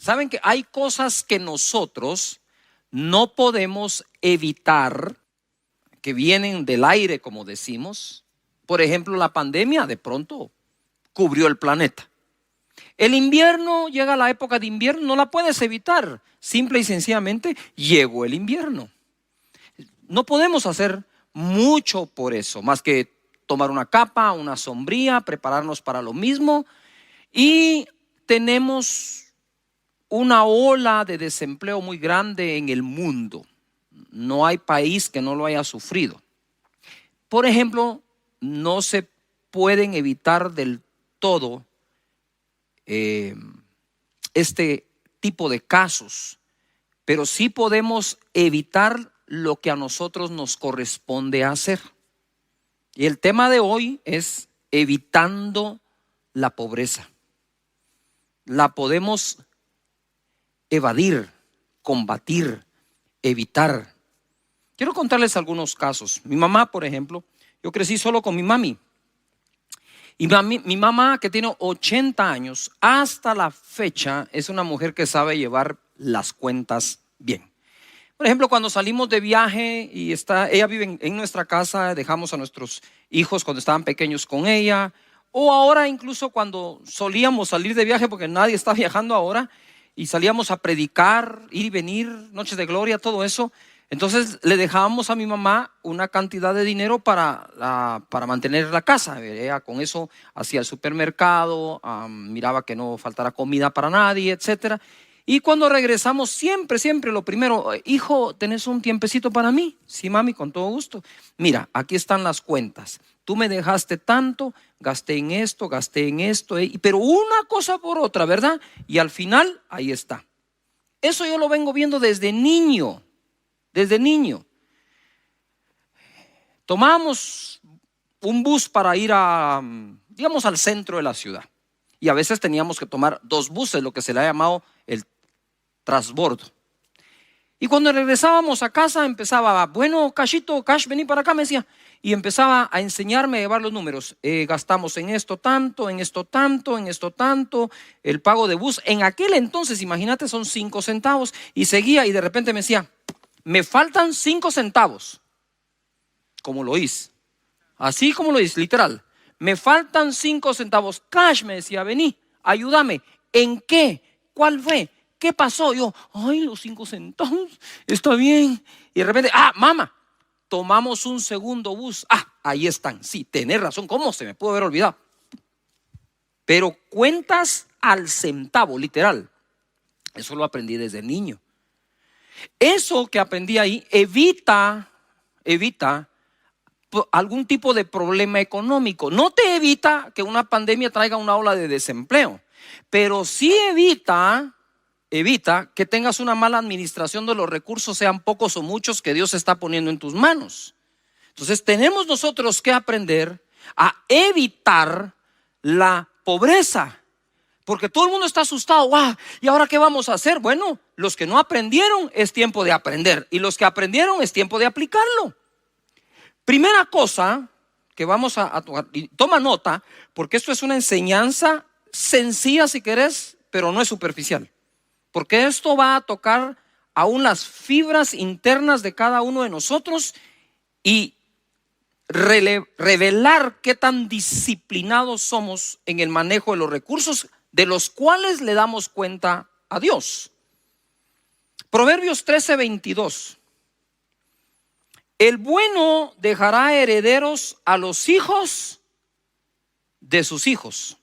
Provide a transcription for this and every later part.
Saben que hay cosas que nosotros no podemos evitar, que vienen del aire, como decimos. Por ejemplo, la pandemia de pronto cubrió el planeta. El invierno, llega la época de invierno, no la puedes evitar. Simple y sencillamente llegó el invierno. No podemos hacer mucho por eso, más que tomar una capa, una sombría, prepararnos para lo mismo. Y tenemos una ola de desempleo muy grande en el mundo. No hay país que no lo haya sufrido. Por ejemplo, no se pueden evitar del todo este tipo de casos, pero sí podemos evitar lo que a nosotros nos corresponde hacer. Y el tema de hoy es evitando la pobreza. La podemos evadir, combatir, evitar. Quiero contarles algunos casos. Mi mamá, por ejemplo, yo crecí solo con mi mami. Y mi mamá, que tiene 80 años, hasta la fecha es una mujer que sabe llevar las cuentas bien. Por ejemplo, cuando salimos de viaje y ella vive en nuestra casa, dejamos a nuestros hijos cuando estaban pequeños con ella, o ahora incluso cuando solíamos salir de viaje, porque nadie está viajando ahora, y salíamos a predicar, ir y venir, noches de gloria, todo eso. Entonces le dejábamos a mi mamá una cantidad de dinero para mantener la casa. Ella con eso hacía el supermercado, miraba que no faltara comida para nadie, etcétera. Y cuando regresamos, siempre lo primero: hijo, ¿tenés un tiempecito para mí? Sí, mami, con todo gusto. Mira, aquí están las cuentas. Tú me dejaste tanto, gasté en esto, pero una cosa por otra, ¿verdad? Y al final, ahí está. Eso yo lo vengo viendo desde niño. Desde niño. Tomamos un bus para ir digamos, al centro de la ciudad. Y a veces teníamos que tomar 2 buses, lo que se le ha llamado el transbordo. Y cuando regresábamos a casa empezaba: bueno, Cashito, Cash, vení para acá, me decía. Y empezaba a enseñarme a llevar los números. Gastamos en esto tanto, en esto tanto, en esto tanto. El pago de bus, en aquel entonces, imagínate, son 5 centavos. Y seguía, y de repente me decía: me faltan 5 centavos. Como lo hice. Así como lo hice, literal. Me faltan 5 centavos. Cash, me decía, vení, ayúdame. ¿En qué? ¿Cuál fue? ¿Qué pasó? Yo, ay, los 5 centavos, está bien. Y de repente, mamá, tomamos un segundo bus. Ahí están. Sí, tenés razón. ¿Cómo se me pudo haber olvidado? Pero cuentas al centavo, literal. Eso lo aprendí desde niño. Eso que aprendí ahí evita algún tipo de problema económico. No te evita que una pandemia traiga una ola de desempleo, pero sí evita que tengas una mala administración de los recursos, sean pocos o muchos, que Dios está poniendo en tus manos. Entonces tenemos nosotros que aprender a evitar la pobreza. Porque todo el mundo está asustado. ¿Y ahora qué vamos a hacer? Bueno, los que no aprendieron, es tiempo de aprender. Y los que aprendieron, es tiempo de aplicarlo. Primera cosa que vamos a tocar, y toma nota, porque esto es una enseñanza sencilla si querés, pero no es superficial. Porque esto va a tocar aún las fibras internas de cada uno de nosotros y revelar qué tan disciplinados somos en el manejo de los recursos de los cuales le damos cuenta a Dios. Proverbios 13:22. El bueno dejará herederos a los hijos de sus hijos.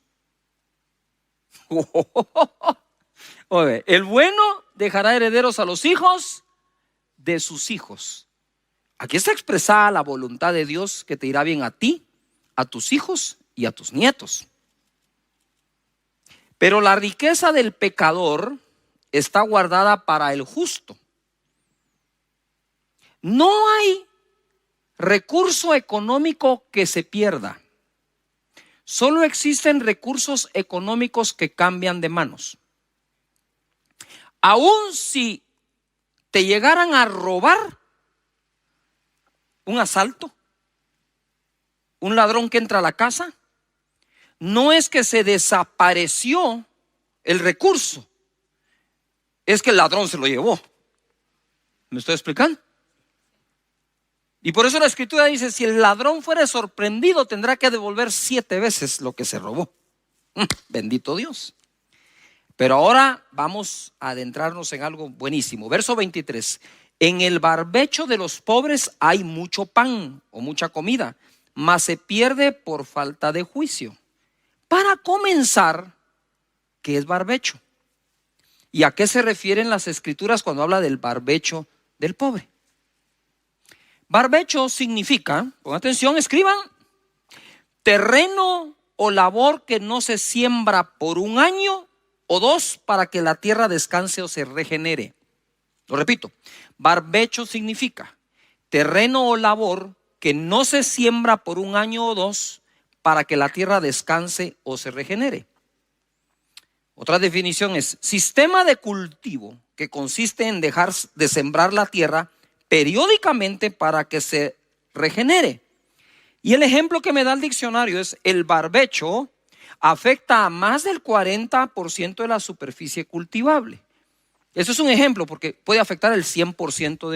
El bueno dejará herederos a los hijos de sus hijos. Aquí está expresada la voluntad de Dios, que te irá bien a ti, a tus hijos y a tus nietos. Pero la riqueza del pecador está guardada para el justo. No hay recurso económico que se pierda. Solo existen recursos económicos que cambian de manos. Aún si te llegaran a robar, un asalto, un ladrón que entra a la casa, no es que se desapareció el recurso, es que el ladrón se lo llevó. ¿Me estoy explicando? Y por eso la escritura dice, si el ladrón fuera sorprendido, tendrá que devolver 7 veces lo que se robó. Bendito Dios. Pero ahora vamos a adentrarnos en algo buenísimo. Verso 23. En el barbecho de los pobres hay mucho pan o mucha comida, mas se pierde por falta de juicio. Para comenzar, ¿qué es barbecho? ¿Y a qué se refieren las escrituras cuando habla del barbecho del pobre? Barbecho significa, pongan atención, escriban, terreno o labor que no se siembra por 1 año o 2 para que la tierra descanse o se regenere. Lo repito, barbecho significa terreno o labor que no se siembra por 1 año o 2 para que la tierra descanse o se regenere. Otra definición es sistema de cultivo que consiste en dejar de sembrar la tierra periódicamente para que se regenere. Y el ejemplo que me da el diccionario es el barbecho afecta a más del 40% de la superficie cultivable. Eso es un ejemplo porque puede afectar el 100%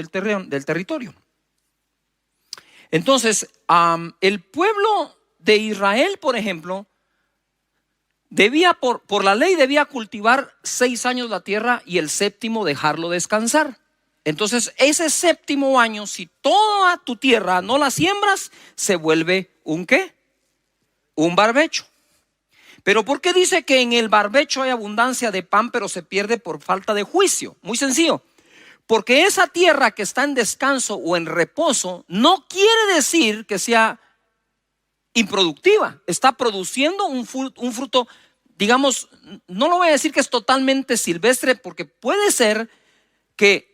del territorio. Entonces, el pueblo de Israel, por ejemplo, debía por la ley debía cultivar 6 años la tierra y el 7º dejarlo descansar. Entonces ese 7º año, si toda tu tierra no la siembras, se vuelve ¿un qué? Un barbecho. Pero ¿por qué dice que en el barbecho hay abundancia de pan pero se pierde por falta de juicio? Muy sencillo. Porque esa tierra que está en descanso o en reposo no quiere decir que sea improductiva. Está produciendo un fruto, digamos, no lo voy a decir que es totalmente silvestre, porque puede ser que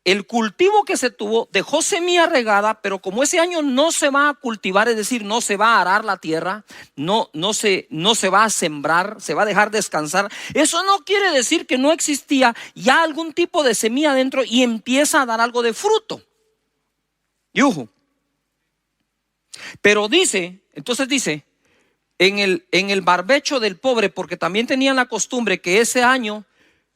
el cultivo que se tuvo dejó semilla regada, pero como ese año no se va a cultivar, es decir, no se va a arar la tierra, no se va a sembrar, se va a dejar descansar. Eso no quiere decir que no existía ya algún tipo de semilla dentro y empieza a dar algo de fruto. Yuhu. Pero entonces dice, en el barbecho del pobre, porque también tenían la costumbre que ese año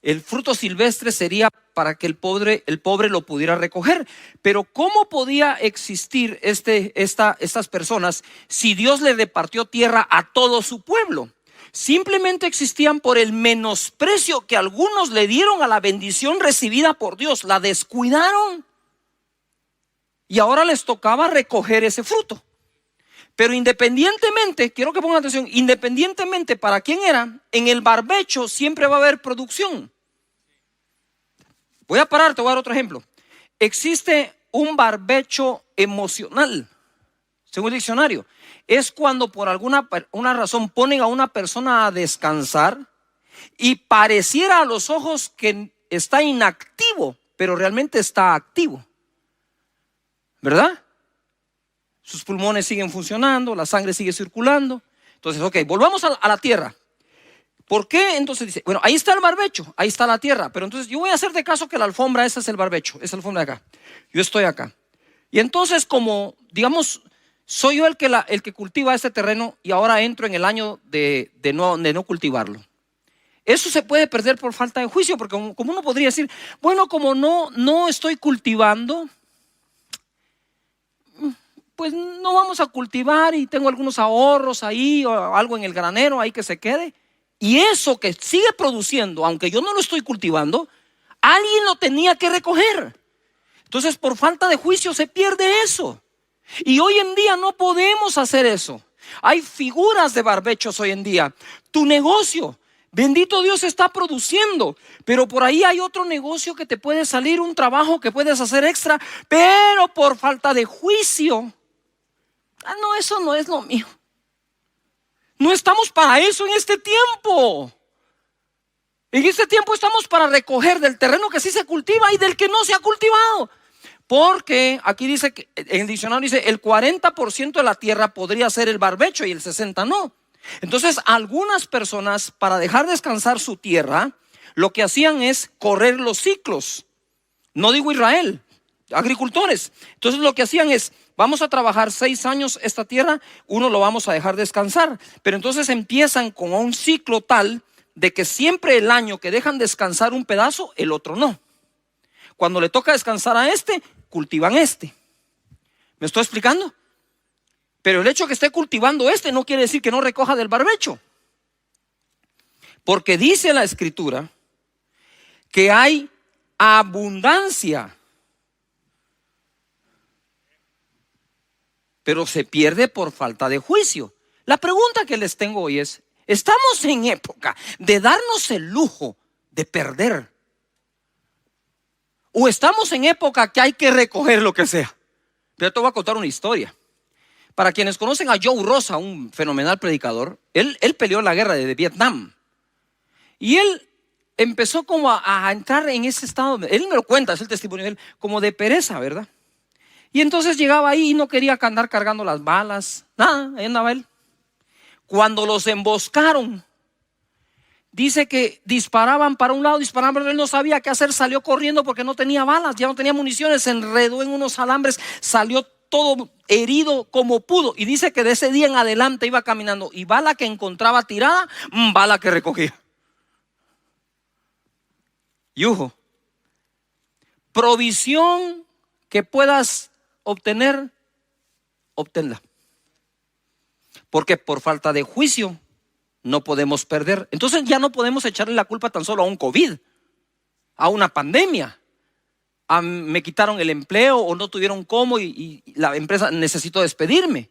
el fruto silvestre sería para que el pobre lo pudiera recoger. Pero ¿cómo podía existir estas personas si Dios le repartió tierra a todo su pueblo? Simplemente existían por el menosprecio que algunos le dieron a la bendición recibida por Dios. La descuidaron y ahora les tocaba recoger ese fruto. Pero independientemente, quiero que pongan atención, independientemente para quién era, en el barbecho siempre va a haber producción. Voy a parar, te voy a dar otro ejemplo. Existe un barbecho emocional, según el diccionario. Es cuando por alguna razón ponen a una persona a descansar y pareciera a los ojos que está inactivo, pero realmente está activo. ¿Verdad? Sus pulmones siguen funcionando, la sangre sigue circulando. Entonces, ok, volvamos a la tierra. ¿Por qué? Entonces dice, bueno, ahí está el barbecho, ahí está la tierra. Pero entonces yo voy a hacer de caso que la alfombra, esa es el barbecho, esa es la alfombra de acá. Yo estoy acá. Y entonces como, digamos, soy yo el que cultiva este terreno y ahora entro en el año de no cultivarlo. Eso se puede perder por falta de juicio, porque como uno podría decir, bueno, como no estoy cultivando, pues no vamos a cultivar y tengo algunos ahorros ahí o algo en el granero ahí que se quede. Y eso que sigue produciendo, aunque yo no lo estoy cultivando, alguien lo tenía que recoger. Entonces por falta de juicio se pierde eso. Y hoy en día no podemos hacer eso. Hay figuras de barbechos hoy en día. Tu negocio, bendito Dios, está produciendo, pero por ahí hay otro negocio que te puede salir, un trabajo que puedes hacer extra, pero por falta de juicio, no, eso no es lo mío. No estamos para eso en este tiempo. En este tiempo estamos para recoger del terreno que sí se cultiva y del que no se ha cultivado. Porque aquí dice, que en el diccionario dice, el 40% de la tierra podría ser el barbecho y el 60% no. Entonces algunas personas, para dejar descansar su tierra, lo que hacían es correr los ciclos. No digo Israel, agricultores. Entonces lo que hacían es, vamos a trabajar 6 años esta tierra, uno lo vamos a dejar descansar. Pero entonces empiezan con un ciclo tal de que siempre el año que dejan descansar un pedazo, el otro no. Cuando le toca descansar a este, cultivan este. ¿Me estoy explicando? Pero el hecho que esté cultivando este no quiere decir que no recoja del barbecho. Porque dice la Escritura que hay abundancia, pero se pierde por falta de juicio. La pregunta que les tengo hoy es: ¿estamos en época de darnos el lujo de perder? ¿O estamos en época que hay que recoger lo que sea? Pero te voy a contar una historia. Para quienes conocen a Joe Rosa, un fenomenal predicador, él peleó la guerra de Vietnam. Y él empezó como a entrar en ese estado, él me lo cuenta, es el testimonio de él, como de pereza, ¿verdad? Y entonces llegaba ahí y no quería andar cargando las balas, nada, ahí andaba él. Cuando los emboscaron, dice que disparaban para un lado, disparaban para otro, él no sabía qué hacer, salió corriendo porque no tenía balas, ya no tenía municiones, se enredó en unos alambres, salió todo herido como pudo. Y dice que de ese día en adelante iba caminando y bala que encontraba tirada, bala que recogía. Yujo, provisión que puedas obtener, obténla. Porque por falta de juicio no podemos perder. Entonces ya no podemos echarle la culpa tan solo a un COVID, a una pandemia. Me quitaron el empleo o no tuvieron cómo y la empresa necesitó despedirme.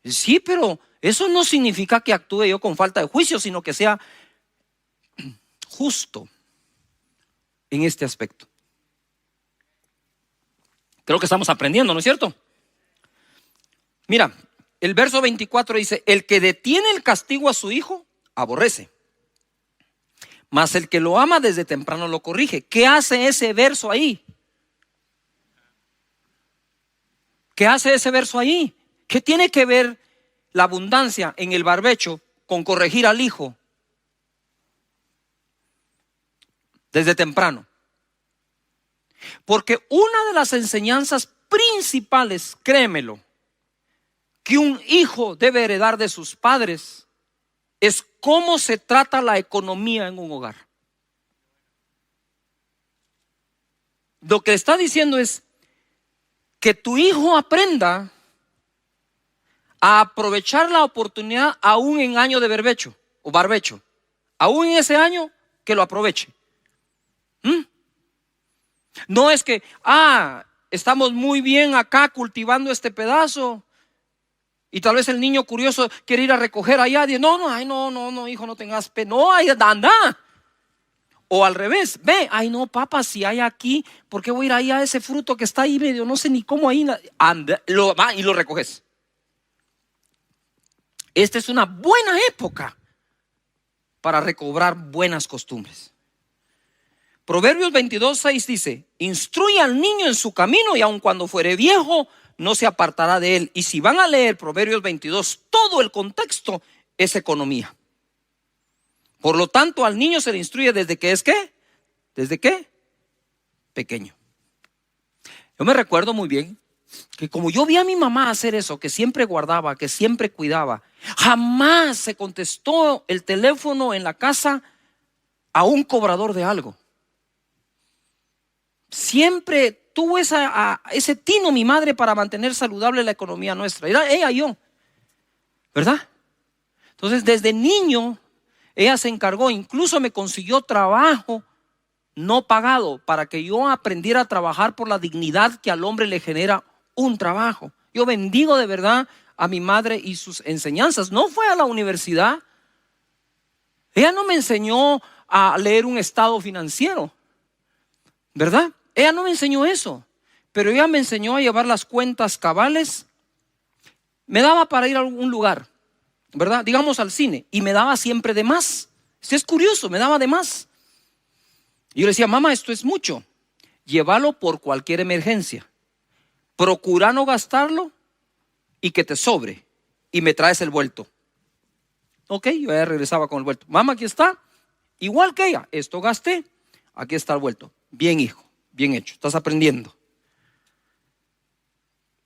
Sí, pero eso no significa que actúe yo con falta de juicio, sino que sea justo en este aspecto. Creo que estamos aprendiendo, ¿no es cierto? Mira, el verso 24 dice: el que detiene el castigo a su hijo, aborrece, mas el que lo ama desde temprano lo corrige. ¿Qué hace ese verso ahí? ¿Qué hace ese verso ahí? ¿Qué tiene que ver la abundancia en el barbecho con corregir al hijo desde temprano? Porque una de las enseñanzas principales, créemelo, que un hijo debe heredar de sus padres es cómo se trata la economía en un hogar. Lo que está diciendo es que tu hijo aprenda a aprovechar la oportunidad aún en año de berbecho o barbecho. Aún en ese año que lo aproveche. No es que, estamos muy bien acá cultivando este pedazo y tal vez el niño curioso quiere ir a recoger allá y dice: no, hijo, no tengas pena. No, ahí anda. O al revés, ve, no, papá, si hay aquí, ¿por qué voy a ir ahí a ese fruto que está ahí medio, no sé ni cómo ahí? Anda, va y lo recoges. Esta es una buena época para recobrar buenas costumbres. Proverbios 22:6 dice: instruye al niño en su camino y aun cuando fuere viejo no se apartará de él. Y si van a leer Proverbios 22, todo el contexto es economía. Por lo tanto, al niño se le instruye desde que es ¿qué? ¿Desde qué? Pequeño. Yo me recuerdo muy bien que como yo vi a mi mamá hacer eso, que siempre guardaba, que siempre cuidaba, jamás se contestó el teléfono en la casa a un cobrador de algo. Siempre tuvo ese tino mi madre para mantener saludable la economía nuestra. Era ella y yo, ¿verdad? Entonces desde niño ella se encargó, incluso me consiguió trabajo no pagado para que yo aprendiera a trabajar por la dignidad que al hombre le genera un trabajo. Yo bendigo de verdad a mi madre y sus enseñanzas. No fue a la universidad. Ella no me enseñó a leer un estado financiero, ¿verdad? Ella no me enseñó eso, pero ella me enseñó a llevar las cuentas cabales. Me daba para ir a algún lugar, ¿verdad? Digamos al cine, y me daba siempre de más. Es curioso, me daba de más. Y yo le decía: mamá, esto es mucho, llévalo por cualquier emergencia, procura no gastarlo y que te sobre, y me traes el vuelto. Ok, yo ya regresaba con el vuelto. Mamá, aquí está, igual que ella, esto gasté, aquí está el vuelto. Bien, hijo, bien hecho, estás aprendiendo.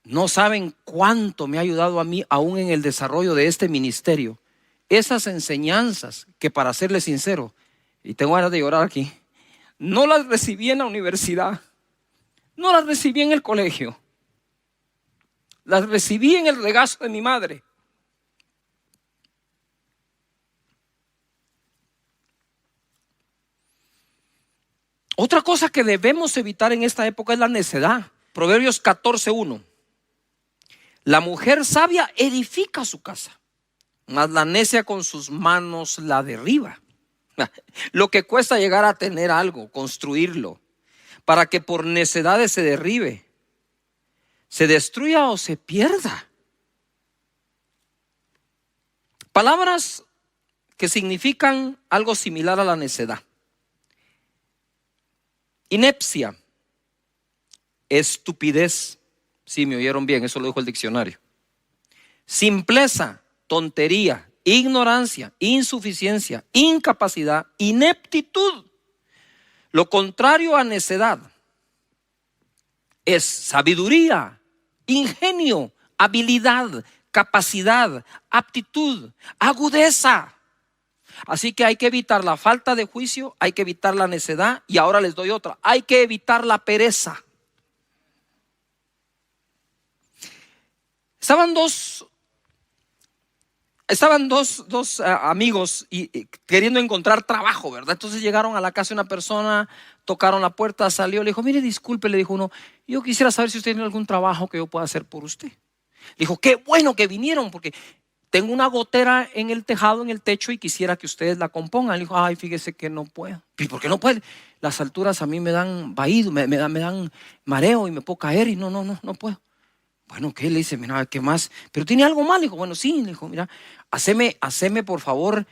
No saben cuánto me ha ayudado a mí aún en el desarrollo de este ministerio esas enseñanzas que, para serle sincero, y tengo ganas de llorar aquí, no las recibí en la universidad, no las recibí en el colegio, las recibí en el regazo de mi madre. Otra cosa que debemos evitar en esta época es la necedad. Proverbios 14:1. La mujer sabia edifica su casa, mas la necia con sus manos la derriba. Lo que cuesta llegar a tener algo, construirlo, para que por necedades se derribe, se destruya o se pierda. Palabras que significan algo similar a la necedad. Inepcia, estupidez. Sí, me oyeron bien, eso lo dijo el diccionario. Simpleza, tontería, ignorancia, insuficiencia, incapacidad, ineptitud. Lo contrario a necedad es sabiduría, ingenio, habilidad, capacidad, aptitud, agudeza. Así que hay que evitar la falta de juicio, hay que evitar la necedad, y ahora les doy otra: hay que evitar la pereza. Estaban dos amigos y queriendo encontrar trabajo, ¿verdad? Entonces llegaron a la casa de una persona, tocaron la puerta, salió, le dijo: mire, disculpe, le dijo uno, yo quisiera saber si usted tiene algún trabajo que yo pueda hacer por usted. Le dijo: qué bueno que vinieron, porque tengo una gotera en el tejado, en el techo, y quisiera que ustedes la compongan. Le dijo: ay, fíjese que no puedo. ¿Y por qué no puede? Las alturas a mí me dan vaído, me dan mareo y me puedo caer y no puedo. Bueno, ¿qué? Le dice: mira, ¿qué más? ¿Pero tiene algo mal? Le dijo: bueno, sí. Le dijo: mira, haceme por favor,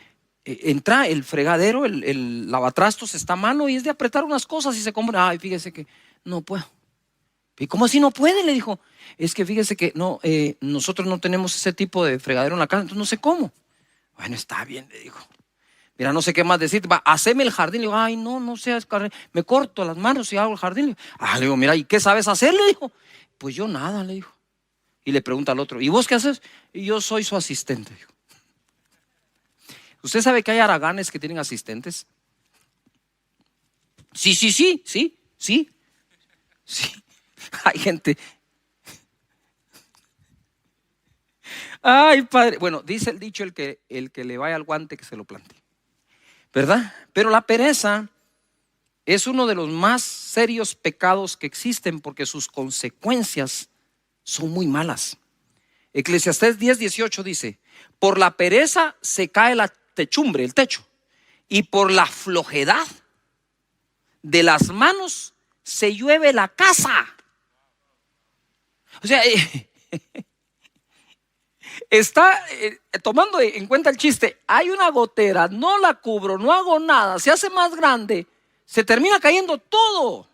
entra el fregadero, el lavatrastos está a mano y es de apretar unas cosas y se compra. Ay, fíjese que no puedo. ¿Y cómo así no puede? Le dijo: es que fíjese que no, nosotros no tenemos ese tipo de fregadero en la casa, entonces no sé cómo. Bueno, está bien, le dijo. Mira, no sé qué más decirte. Va, haceme el jardín. Le digo: ay, no seas, me corto las manos y hago el jardín. Le digo: mira, ¿y qué sabes hacer? Le dijo: pues yo nada, le dijo. Y le pregunta al otro: ¿y vos qué haces? Y yo soy su asistente, dijo. ¿Usted sabe que hay haraganes que tienen asistentes? Sí. Hay gente. Ay, padre. Bueno, dice el dicho: el que le vaya al guante, que se lo plante, ¿verdad? Pero la pereza es uno de los más serios pecados que existen, porque sus consecuencias son muy malas. Eclesiastés 10:18 dice: por la pereza se cae la techumbre, el techo, y por la flojedad de las manos se llueve la casa. O sea, está tomando en cuenta el chiste. Hay una gotera, no la cubro, no hago nada, se hace más grande, se termina cayendo todo,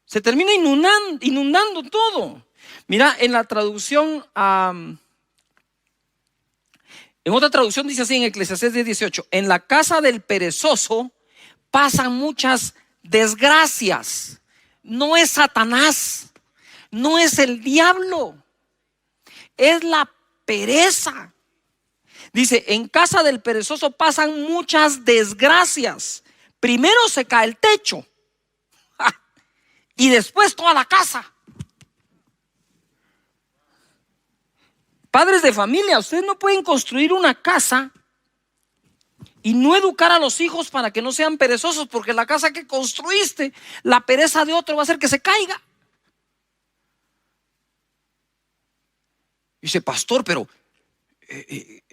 se termina inundando todo. Mira, en la traducción, en otra traducción dice así, en Eclesiastés 10:18: en la casa del perezoso pasan muchas desgracias. No es Satanás, no es el diablo, es la pereza. Dice: en casa del perezoso pasan muchas desgracias. Primero se cae el techo y después toda la casa. Padres de familia, ustedes no pueden construir una casa y no educar a los hijos para que no sean perezosos, porque la casa que construiste, la pereza de otro va a hacer que se caiga. Dice: pastor, pero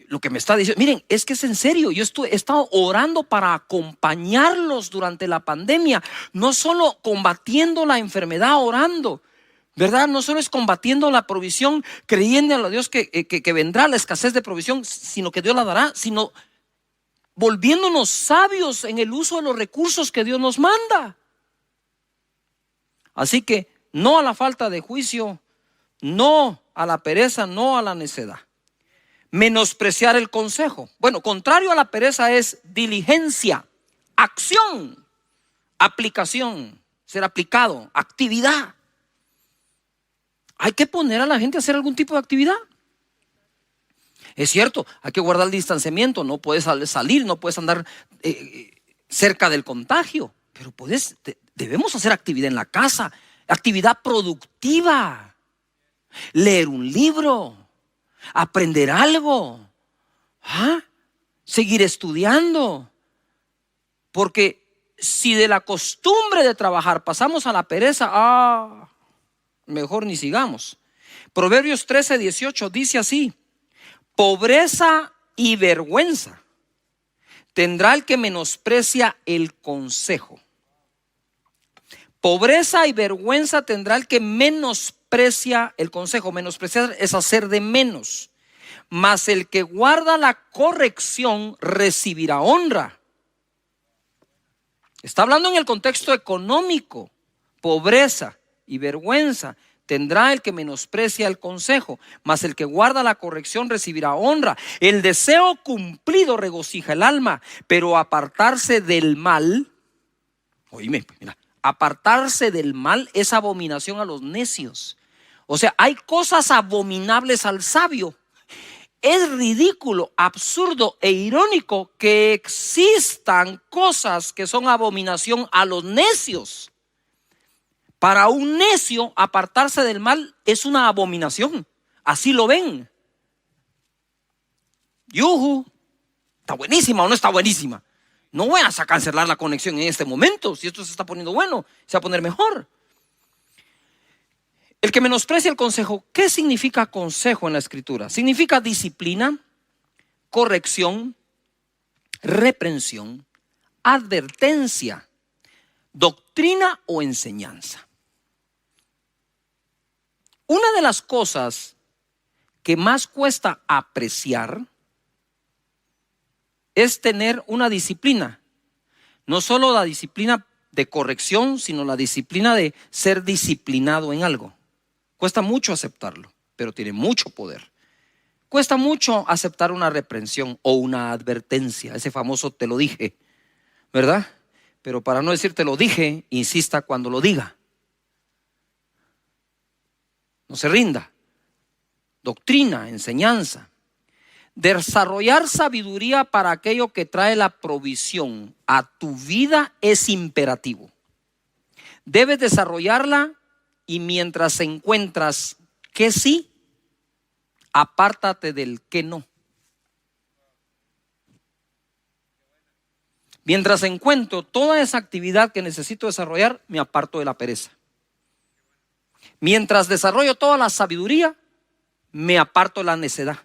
lo que me está diciendo, miren, es que es en serio. Yo he estado orando para acompañarlos durante la pandemia, no solo combatiendo la enfermedad, orando, ¿verdad? No solo es combatiendo la provisión, creyendo a Dios que vendrá la escasez de provisión, sino que Dios la dará, sino volviéndonos sabios en el uso de los recursos que Dios nos manda. Así que no a la falta de juicio, no a la pereza, no a la necedad. Menospreciar el consejo. Bueno, contrario a la pereza es diligencia, acción, aplicación, ser aplicado, actividad. Hay que poner a la gente a hacer algún tipo de actividad. Es cierto, hay que guardar el distanciamiento, no puedes salir, no puedes andar cerca del contagio, pero debemos hacer actividad en la casa, actividad productiva, leer un libro, aprender algo, seguir estudiando, porque si de la costumbre de trabajar pasamos a la pereza, mejor ni sigamos. Proverbios 13:18 dice así: pobreza y vergüenza tendrá el que menosprecia el consejo. Pobreza y vergüenza tendrá el que menosprecia el consejo. Menospreciar es hacer de menos. Mas el que guarda la corrección recibirá honra. Está hablando en el contexto económico. Pobreza y vergüenza tendrá el que menosprecia el consejo, mas el que guarda la corrección recibirá honra. El deseo cumplido regocija el alma, pero apartarse del mal, oíme, mira, apartarse del mal es abominación a los necios. O sea, hay cosas abominables al sabio. Es ridículo, absurdo e irónico que existan cosas que son abominación a los necios. Para un necio, apartarse del mal es una abominación. Así lo ven. Yuhu, ¿está buenísima o no está buenísima? No voy a cancelar la conexión en este momento. Si esto se está poniendo bueno, se va a poner mejor. El que menosprecia el consejo. ¿Qué significa consejo en la escritura? Significa disciplina, corrección, reprensión, advertencia, doctrina o enseñanza. Una de las cosas que más cuesta apreciar es tener una disciplina. No solo la disciplina de corrección, sino la disciplina de ser disciplinado en algo. Cuesta mucho aceptarlo, pero tiene mucho poder. Cuesta mucho aceptar una reprensión o una advertencia, ese famoso te lo dije, ¿verdad? Pero para no decir te lo dije, insista cuando lo diga. No se rinda. Doctrina, enseñanza. Desarrollar sabiduría para aquello que trae la provisión a tu vida es imperativo. Debes desarrollarla y mientras encuentras que sí, apártate del que no. Mientras encuentro toda esa actividad que necesito desarrollar, me aparto de la pereza. Mientras desarrollo toda la sabiduría, me aparto de la necedad.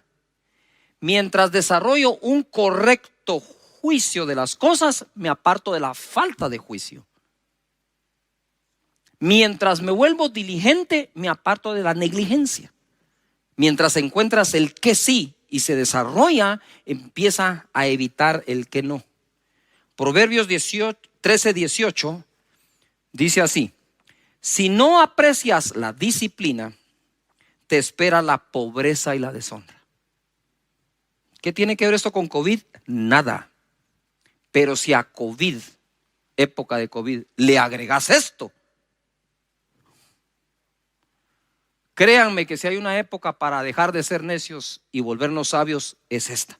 Mientras desarrollo un correcto juicio de las cosas, me aparto de la falta de juicio. Mientras me vuelvo diligente, me aparto de la negligencia. Mientras encuentras el que sí y se desarrolla, empieza a evitar el que no. Proverbios 13:18 dice así: si no aprecias la disciplina, te espera la pobreza y la deshonra. ¿Qué tiene que ver esto con COVID? Nada. Pero si a COVID, época de COVID, le agregas esto, créanme que si hay una época para dejar de ser necios y volvernos sabios, es esta.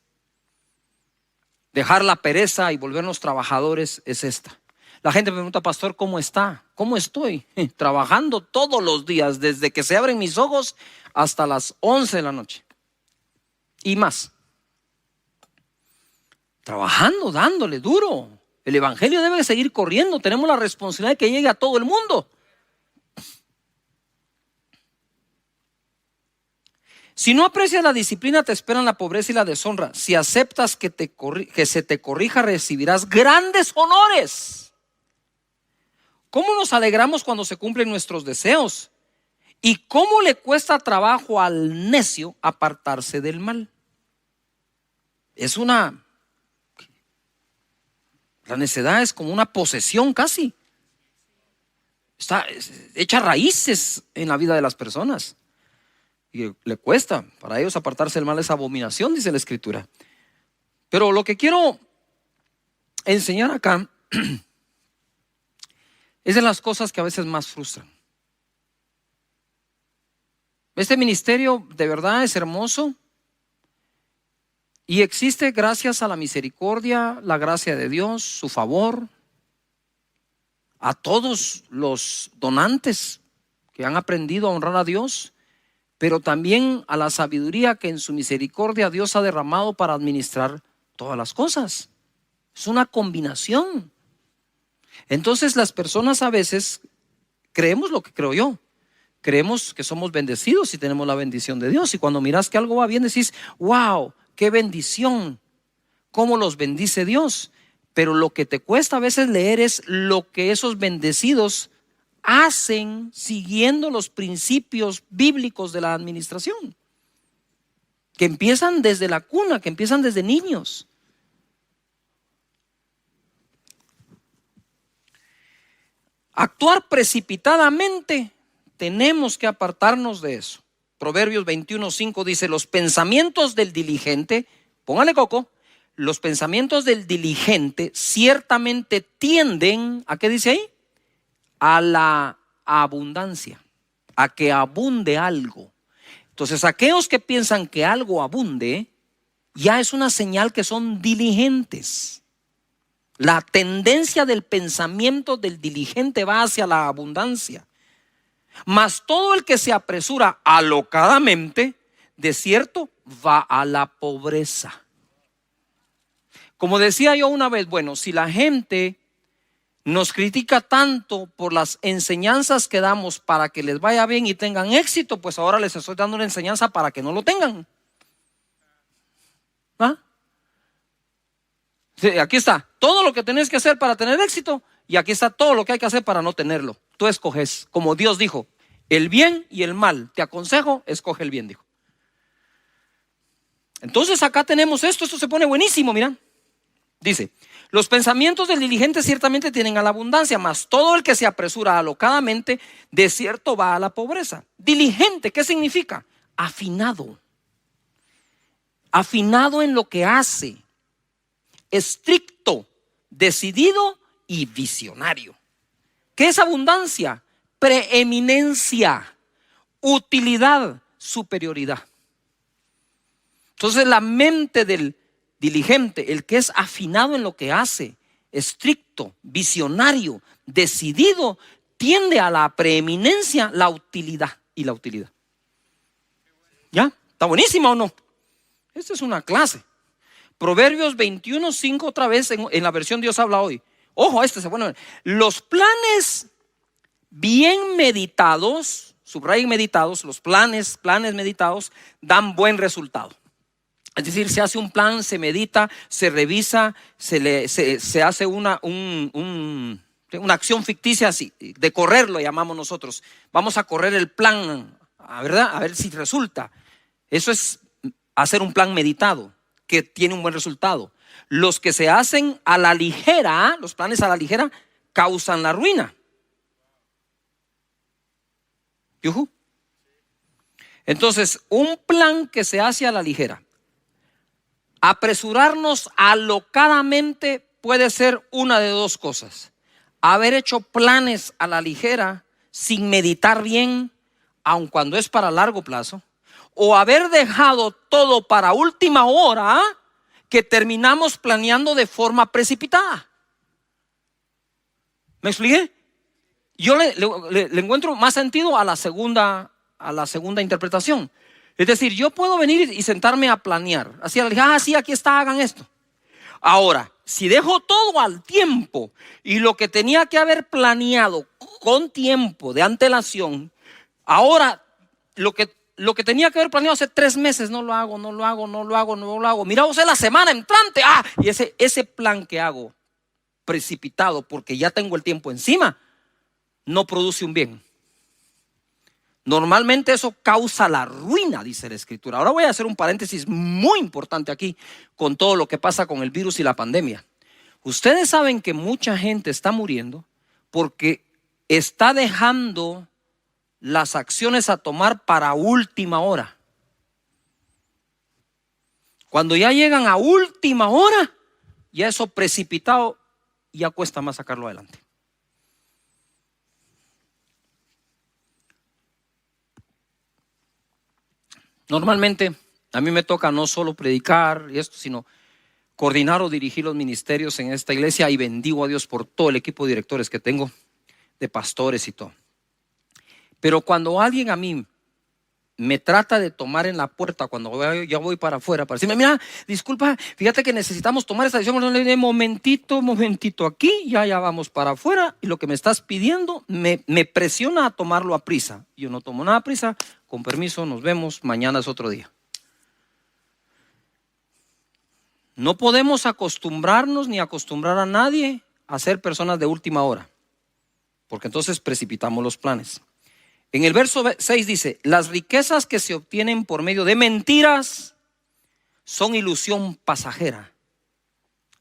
Dejar la pereza y volvernos trabajadores es esta. La gente me pregunta: pastor, ¿cómo está? ¿Cómo estoy? Trabajando todos los días, desde que se abren mis ojos hasta las 11 de la noche y más. Trabajando, dándole duro. El evangelio debe seguir corriendo. Tenemos la responsabilidad de que llegue a todo el mundo. Si no aprecias la disciplina, te esperan la pobreza y la deshonra. Si aceptas que se te corrija, recibirás grandes honores. ¿Cómo nos alegramos cuando se cumplen nuestros deseos? ¿Y cómo le cuesta trabajo al necio apartarse del mal? La necedad es como una posesión casi. Está hecha raíces en la vida de las personas. Y le cuesta, para ellos apartarse del mal es abominación, dice la escritura. Pero lo que quiero enseñar acá es de las cosas que a veces más frustran. Este ministerio de verdad es hermoso, Y existe, gracias a la misericordia, la gracia de Dios, su favor, a todos los donantes que han aprendido a honrar a Dios, pero también a la sabiduría que en su misericordia Dios ha derramado para administrar todas las cosas. Es una combinación. Entonces las personas a veces creemos lo que creo yo. Creemos que somos bendecidos y tenemos la bendición de Dios. Y cuando miras que algo va bien, decís, wow, qué bendición, cómo los bendice Dios. Pero lo que te cuesta a veces leer es lo que esos bendecidos hacen siguiendo los principios bíblicos de la administración, que empiezan desde la cuna, que empiezan desde niños. Actuar precipitadamente, tenemos que apartarnos de eso. Proverbios 21:5 dice: los pensamientos del diligente, póngale coco, los pensamientos del diligente ciertamente tienden, ¿a qué dice ahí? A la abundancia, a que abunde algo. Entonces aquellos que piensan que algo abunde, ya es una señal que son diligentes. La tendencia del pensamiento del diligente va hacia la abundancia. Mas todo el que se apresura alocadamente, de cierto, va a la pobreza. Como decía yo una vez, bueno, si la gente nos critica tanto por las enseñanzas que damos para que les vaya bien y tengan éxito, pues ahora les estoy dando una enseñanza para que no lo tengan. ¿Ah? Sí, aquí está todo lo que tenés que hacer para tener éxito, y aquí está todo lo que hay que hacer para no tenerlo. Tú escoges, como Dios dijo, el bien y el mal. Te aconsejo, escoge el bien, dijo. Entonces acá tenemos esto se pone buenísimo, mira. Dice: los pensamientos del diligente ciertamente tienen a la abundancia, mas todo el que se apresura alocadamente, de cierto va a la pobreza. Diligente, ¿qué significa? Afinado. Afinado en lo que hace. Estricto, decidido y visionario. ¿Qué es abundancia? Preeminencia, utilidad, superioridad. Entonces la mente del diligente, el que es afinado en lo que hace, estricto, visionario, decidido, tiende a la preeminencia, la utilidad y la utilidad. ¿Ya? ¿Está buenísima o no? Esta es una clase. Proverbios 21:5 otra vez en la versión Dios habla hoy. Ojo, se pone. Los planes bien meditados, subrayen meditados, los planes meditados dan buen resultado. Es decir, se hace un plan, se medita, se revisa, se hace una acción ficticia así, de correr lo llamamos nosotros. Vamos a correr el plan, ¿verdad? A ver si resulta. Eso es hacer un plan meditado que tiene un buen resultado. Los que se hacen a la ligera, los planes a la ligera, causan la ruina. ¿Yujú? Entonces, un plan que se hace a la ligera, apresurarnos alocadamente, puede ser una de dos cosas: haber hecho planes a la ligera sin meditar bien, aun cuando es para largo plazo, o haber dejado todo para última hora, que terminamos planeando de forma precipitada. ¿Me expliqué? Yo le encuentro más sentido a la segunda interpretación. Es decir, yo puedo venir y sentarme a planear. Así, sí, aquí está, hagan esto. Ahora, si dejo todo al tiempo y lo que tenía que haber planeado con tiempo de antelación, ahora lo que tenía que haber planeado hace 3 meses, no lo hago. Mira, o sea, la semana entrante, y ese plan que hago precipitado porque ya tengo el tiempo encima, no produce un bien. Normalmente eso causa la ruina, dice la Escritura. Ahora voy a hacer un paréntesis muy importante aquí con todo lo que pasa con el virus y la pandemia. Ustedes saben que mucha gente está muriendo porque está dejando las acciones a tomar para última hora. Cuando ya llegan a última hora, ya eso precipitado, ya cuesta más sacarlo adelante. Normalmente a mí me toca no solo predicar y esto, sino coordinar o dirigir los ministerios en esta iglesia, y bendigo a Dios por todo el equipo de directores que tengo, de pastores y todo. Pero cuando alguien a mí me trata de tomar en la puerta cuando ya voy para afuera, para decirme, mira, disculpa, fíjate que necesitamos tomar esta decisión, momentito aquí, ya vamos para afuera, y lo que me estás pidiendo me presiona a tomarlo a prisa. Yo no tomo nada a prisa, con permiso, nos vemos, mañana es otro día. No podemos acostumbrarnos ni acostumbrar a nadie a ser personas de última hora, porque entonces precipitamos los planes. En el verso 6 dice, las riquezas que se obtienen por medio de mentiras son ilusión pasajera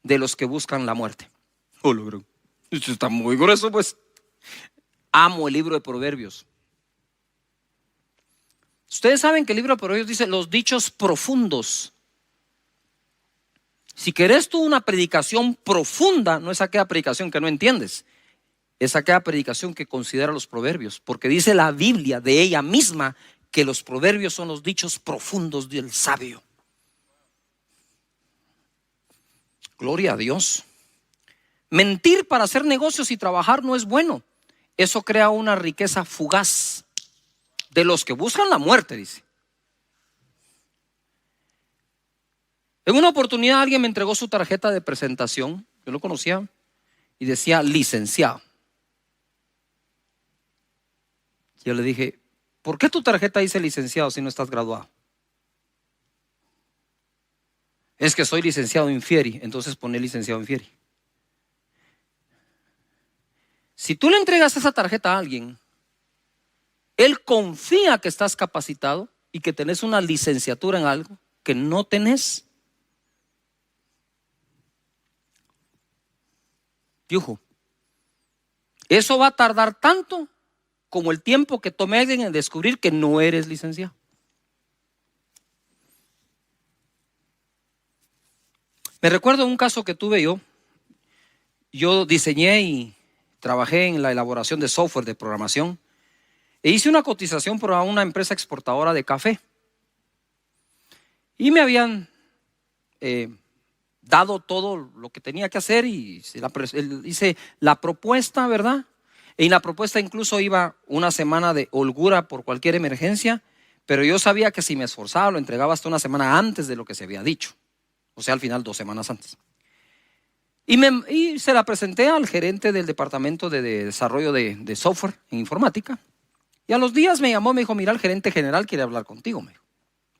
de los que buscan la muerte. Esto está muy grueso, pues. Amo el libro de Proverbios. Ustedes saben que el libro de Proverbios dice los dichos profundos. Si querés tú una predicación profunda, no es aquella predicación que no entiendes, es aquella predicación que considera los proverbios, porque dice la Biblia de ella misma que los proverbios son los dichos profundos del sabio. Gloria a Dios. Mentir para hacer negocios y trabajar no es bueno. Eso crea una riqueza fugaz de los que buscan la muerte, dice. En una oportunidad alguien me entregó su tarjeta de presentación, yo lo conocía, y decía licenciado. Yo le dije, ¿por qué tu tarjeta dice licenciado si no estás graduado? Es que soy licenciado Infieri, entonces pone licenciado Infieri. Si tú le entregas esa tarjeta a alguien, él confía que estás capacitado y que tenés una licenciatura en algo que no tenés. Yujo, eso va a tardar tanto como el tiempo que tome alguien en descubrir que no eres licenciado. Me recuerdo un caso que tuve yo. Yo diseñé y trabajé en la elaboración de software de programación e hice una cotización para una empresa exportadora de café. Y me habían dado todo lo que tenía que hacer y hice la propuesta, ¿verdad? Y en la propuesta incluso iba una semana de holgura por cualquier emergencia, pero yo sabía que si me esforzaba lo entregaba hasta una semana antes de lo que se había dicho. O sea, al final 2 semanas antes. Y se la presenté al gerente del departamento de desarrollo de software en informática. Y a los días me llamó, me dijo, mira, el gerente general quiere hablar contigo. Me dijo.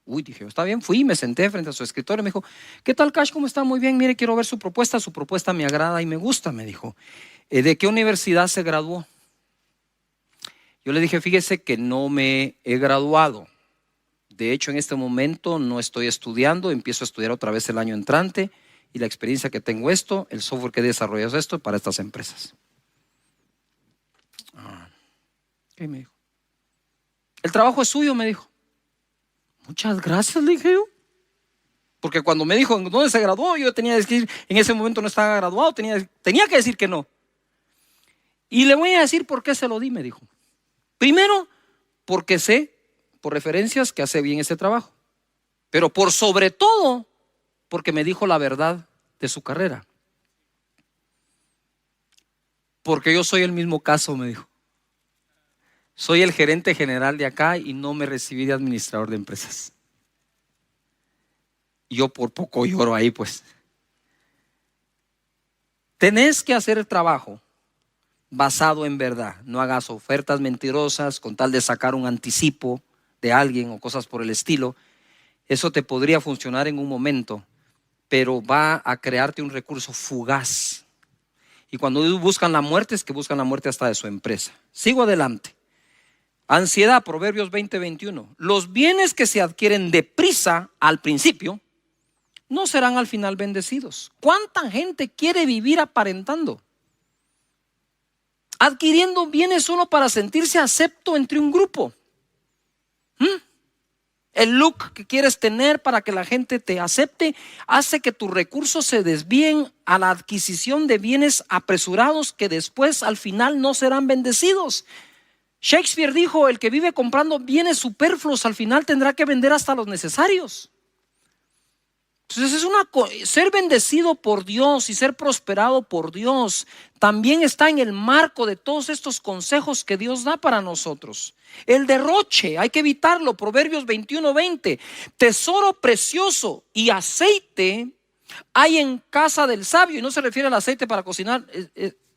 Uy, dije, está bien, fui, me senté frente a su escritorio, me dijo, ¿qué tal, Cash? ¿Cómo está? Muy bien, mire, quiero ver su propuesta me agrada y me gusta, me dijo. ¿De qué universidad se graduó? Yo le dije, fíjese que no me he graduado. De hecho, en este momento no estoy estudiando, empiezo a estudiar otra vez el año entrante y la experiencia que tengo el software que he desarrollado es esto para estas empresas. ¿Qué me dijo? El trabajo es suyo, me dijo. Muchas gracias, le dije yo. Porque cuando me dijo en dónde se graduó, yo tenía que decir, en ese momento no estaba graduado, tenía que decir que no. Y le voy a decir por qué se lo di, me dijo. Primero, porque sé por referencias que hace bien ese trabajo, pero por sobre todo porque me dijo la verdad de su carrera. Porque yo soy el mismo caso, me dijo. Soy el gerente general de acá y no me recibí de administrador de empresas. Yo por poco lloro ahí, pues. Tenés que hacer el trabajo basado en verdad. No hagas ofertas mentirosas con tal de sacar un anticipo de alguien o cosas por el estilo. Eso te podría funcionar en un momento, pero va a crearte un recurso fugaz. Y cuando buscan la muerte, es que buscan la muerte hasta de su empresa. Sigo adelante. Ansiedad, Proverbios 20:21. Los bienes que se adquieren deprisa al principio no serán al final bendecidos. ¿Cuánta gente quiere vivir aparentando? Adquiriendo bienes solo para sentirse acepto entre un grupo. El look que quieres tener para que la gente te acepte hace que tus recursos se desvíen a la adquisición de bienes apresurados que después al final no serán bendecidos. Shakespeare dijo, el que vive comprando bienes superfluos al final tendrá que vender hasta los necesarios. Entonces ser bendecido por Dios y ser prosperado por Dios también está en el marco de todos estos consejos que Dios da para nosotros. El derroche, hay que evitarlo. Proverbios 21:20. Tesoro precioso y aceite hay en casa del sabio. Y no se refiere al aceite para cocinar.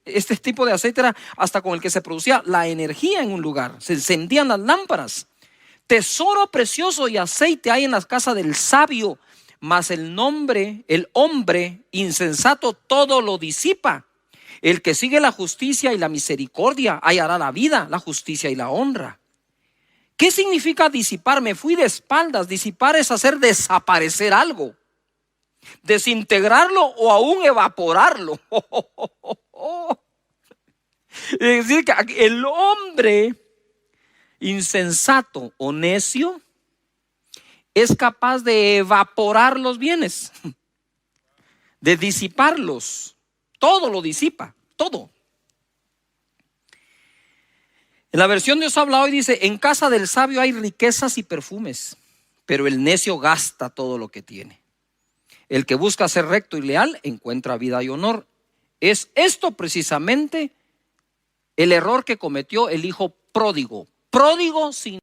Este tipo de aceite era hasta con el que se producía la energía en un lugar. Se encendían las lámparas. Tesoro precioso y aceite hay en la casa del sabio. Mas el hombre insensato todo lo disipa. El que sigue la justicia y la misericordia hallará la vida, la justicia y la honra. ¿Qué significa disipar? Me fui de espaldas. Disipar es hacer desaparecer algo, desintegrarlo o aún evaporarlo. Es decir, que el hombre insensato o necio es capaz de evaporar los bienes, de disiparlos. Todo lo disipa, todo. En la versión Dios habla hoy dice: en casa del sabio hay riquezas y perfumes, pero el necio gasta todo lo que tiene. El que busca ser recto y leal encuentra vida y honor. Es esto precisamente el error que cometió el hijo pródigo. Pródigo sin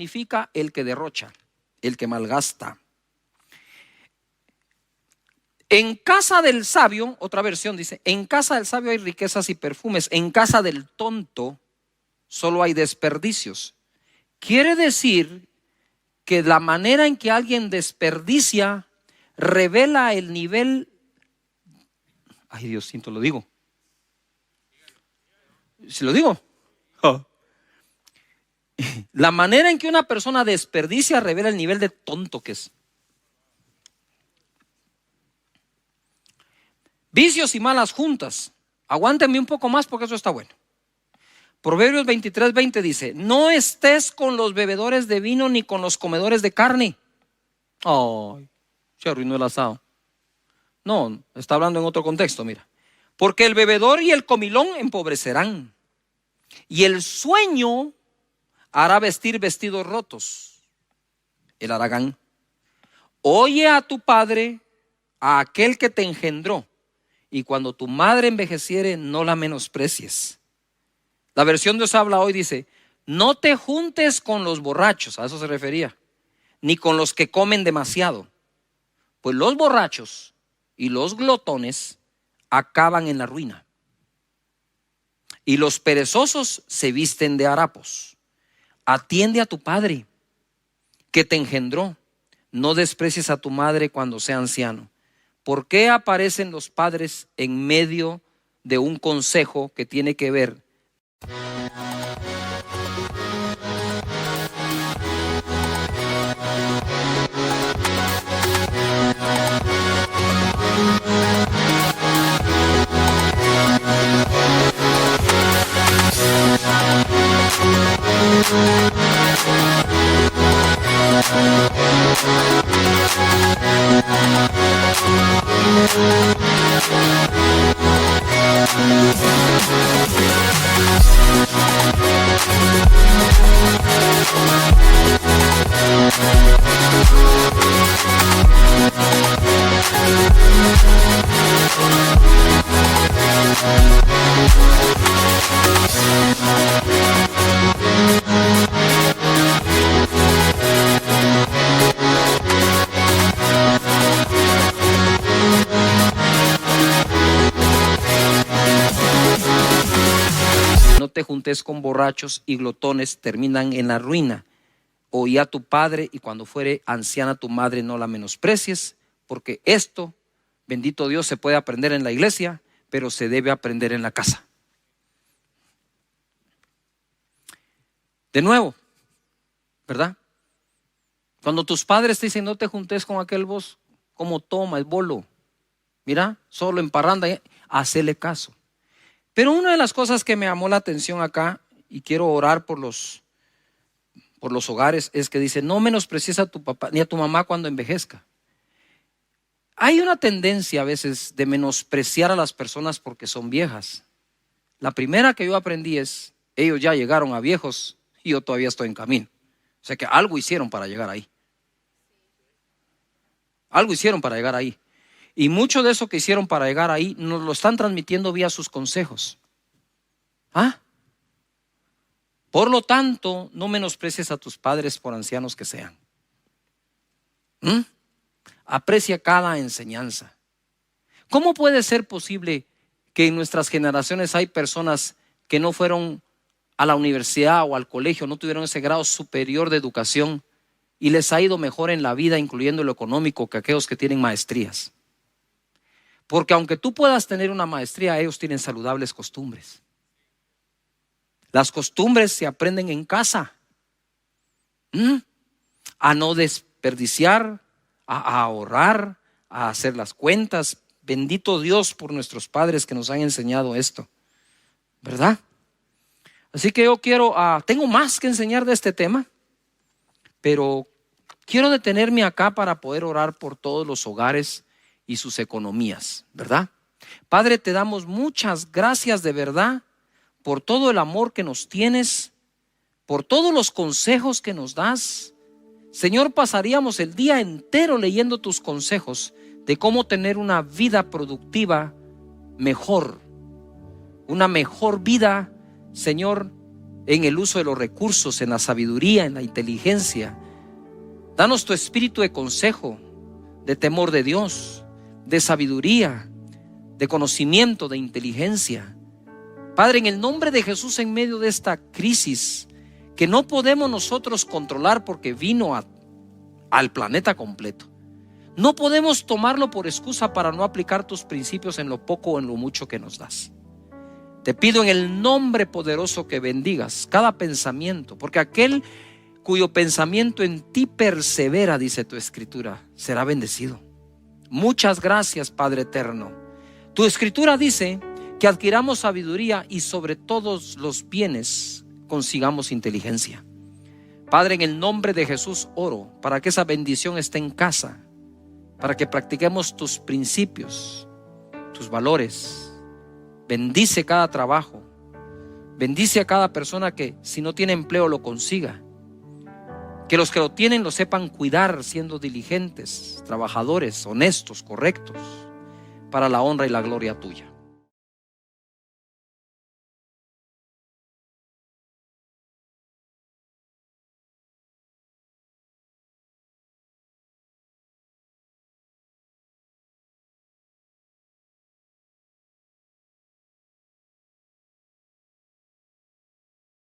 significa el que derrocha, el que malgasta. En casa del sabio, otra versión dice: en casa del sabio hay riquezas y perfumes, en casa del tonto solo hay desperdicios. Quiere decir que la manera en que alguien desperdicia revela el nivel. Ay, Diosito, lo digo. ¿Si lo digo? La manera en que una persona desperdicia revela el nivel de tonto que es. Vicios y malas juntas. Aguántenme un poco más porque eso está bueno. Proverbios 23:20 dice: no estés con los bebedores de vino ni con los comedores de carne. Ay, se arruinó el asado. No, está hablando en otro contexto, mira. Porque el bebedor y el comilón empobrecerán, y el sueño hará vestir vestidos rotos. El haragán. Oye a tu padre, a aquel que te engendró, y cuando tu madre envejeciere, no la menosprecies. La versión Dios habla hoy dice: no te juntes con los borrachos, a eso se refería, ni con los que comen demasiado, pues los borrachos y los glotones acaban en la ruina, y los perezosos se visten de harapos. Atiende a tu padre que te engendró. No desprecies a tu madre cuando sea anciano. ¿Por qué aparecen los padres en medio de un consejo que tiene que ver? juntes con borrachos y glotones, terminan en la ruina. Oí a tu padre, y cuando fuere anciana tu madre no la menosprecies, porque esto, bendito Dios, se puede aprender en la iglesia, pero se debe aprender en la casa. De nuevo, ¿verdad? Cuando tus padres te dicen no te juntes con aquel vos, como toma el bolo, mira, solo en parranda, hacele caso. Pero una de las cosas que me llamó la atención acá, y quiero orar por los hogares, es que dice, no menosprecies a tu papá ni a tu mamá cuando envejezca. Hay una tendencia a veces de menospreciar a las personas porque son viejas. La primera que yo aprendí es, ellos ya llegaron a viejos y yo todavía estoy en camino. O sea que algo hicieron para llegar ahí. Algo hicieron para llegar ahí. Y mucho de eso que hicieron para llegar ahí nos lo están transmitiendo vía sus consejos. Por lo tanto, no menosprecies a tus padres por ancianos que sean. Aprecia cada enseñanza. ¿Cómo puede ser posible que en nuestras generaciones hay personas que no fueron a la universidad o al colegio, no tuvieron ese grado superior de educación y les ha ido mejor en la vida, incluyendo lo económico, que aquellos que tienen maestrías? Porque aunque tú puedas tener una maestría, ellos tienen saludables costumbres. Las costumbres se aprenden en casa. A no desperdiciar, a ahorrar, a hacer las cuentas. Bendito Dios por nuestros padres que nos han enseñado esto, ¿verdad? Así que yo tengo más que enseñar de este tema, pero quiero detenerme acá para poder orar por todos los hogares y sus economías, ¿verdad? Padre, te damos muchas gracias de verdad por todo el amor que nos tienes, por todos los consejos que nos das. Señor, pasaríamos el día entero leyendo tus consejos de cómo tener una vida productiva mejor, una mejor vida, Señor, en el uso de los recursos, en la sabiduría, en la inteligencia. Danos tu espíritu de consejo, de temor de Dios, de sabiduría, de conocimiento, de inteligencia. Padre, en el nombre de Jesús, en medio de esta crisis que no podemos nosotros controlar porque vino al planeta completo, no podemos tomarlo por excusa para no aplicar tus principios en lo poco o en lo mucho que nos das. Te pido en el nombre poderoso que bendigas cada pensamiento, porque aquel cuyo pensamiento en ti persevera, dice tu escritura, será bendecido. Muchas gracias, Padre eterno. Tu escritura dice que adquiramos sabiduría y sobre todos los bienes consigamos inteligencia. Padre, en el nombre de Jesús oro para que esa bendición esté en casa, para que practiquemos tus principios, tus valores. Bendice cada trabajo, bendice a cada persona que si no tiene empleo lo consiga, que los que lo tienen lo sepan cuidar siendo diligentes, trabajadores, honestos, correctos, para la honra y la gloria tuya.